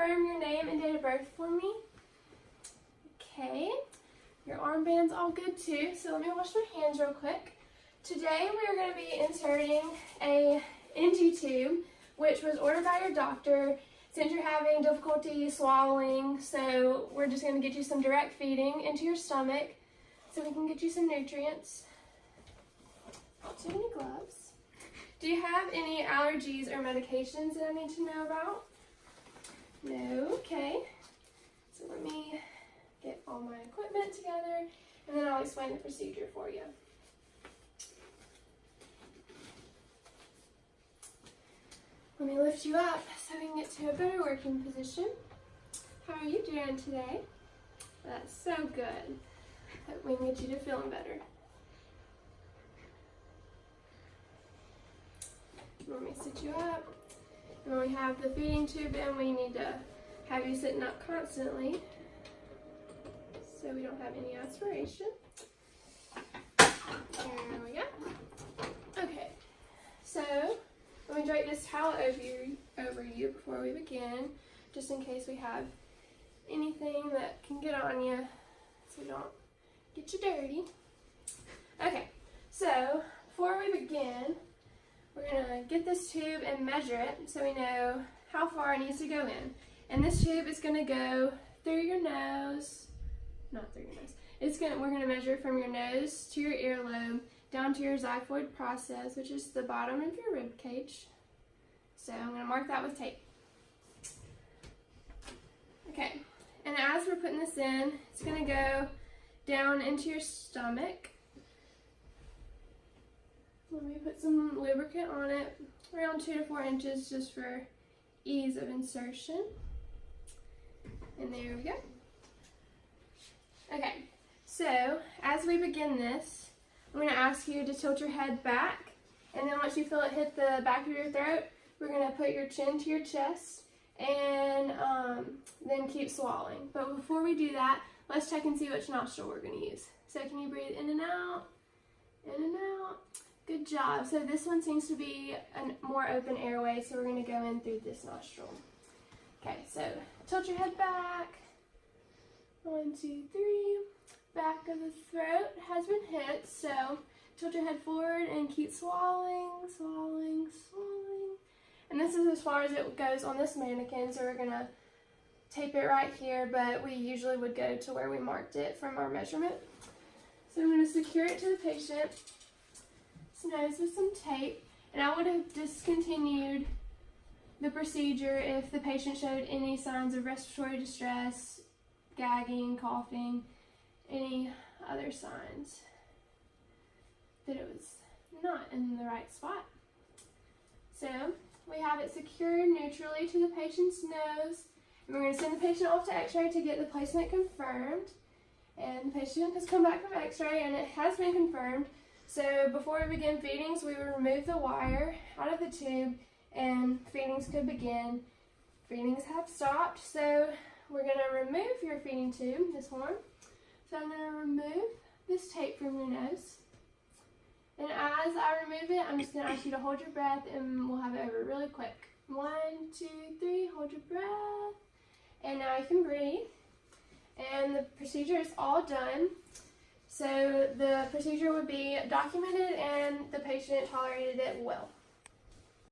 confirm your name and date of birth for me? Okay. Your armband's all good too, so let me wash my hands real quick. Today we are going to be inserting a NG tube, which was ordered by your doctor since you're having difficulty swallowing. So we're just going to get you some direct feeding into your stomach so we can get you some nutrients. Not too many gloves. Do you have any allergies or medications that I need to know about? No? Okay. So let me get all my equipment together and then I'll explain the procedure for you. Let me lift you up so we can get to a better working position. How are you doing today? That's so good. Hope we can get you to feeling better. Let me sit you up. And when we have the feeding tube in, we need to have you sitting up constantly so we don't have any aspiration. There we go. Okay, so let me drape this towel over you before we begin, just in case we have anything that can get on you so we don't get you dirty. Okay, so before we begin, we're going to get this tube and measure it so we know how far it needs to go in. And this tube is going to go through your nose, not through your nose. We're going to measure from your nose to your earlobe down to your xiphoid process, which is the bottom of your rib cage. So I'm going to mark that with tape. Okay, and as we're putting this in, it's going to go down into your stomach. Let me put some lubricant on it, around 2 to 4 inches, just for ease of insertion. And there we go. Okay, so as we begin this, I'm going to ask you to tilt your head back, and then once you feel it hit the back of your throat, we're going to put your chin to your chest, and then keep swallowing. But before we do that, let's check and see which nostril we're going to use. So can you breathe in and out, in and out? Good job. So this one seems to be a more open airway, so we're going to go in through this nostril. Okay, so tilt your head back. 1, 2, 3. Back of the throat has been hit, so tilt your head forward and keep swallowing, swallowing, swallowing. And this is as far as it goes on this mannequin, so we're going to tape it right here, but we usually would go to where we marked it from our measurement. So I'm going to secure it to the patient's nose with some tape, and I would have discontinued the procedure if the patient showed any signs of respiratory distress, gagging, coughing, any other signs that it was not in the right spot. So we have it secured neutrally to the patient's nose, and we're going to send the patient off to x-ray to get the placement confirmed. And the patient has come back from x-ray and it has been confirmed. So before we begin feedings, we will remove the wire out of the tube and feedings could begin. Feedings have stopped, so we're going to remove your feeding tube, this one. So I'm going to remove this tape from your nose. And as I remove it, I'm just going to ask you to hold your breath and we'll have it over really quick. 1, 2, 3, hold your breath. And now you can breathe. And the procedure is all done. So the procedure would be documented and the patient tolerated it well.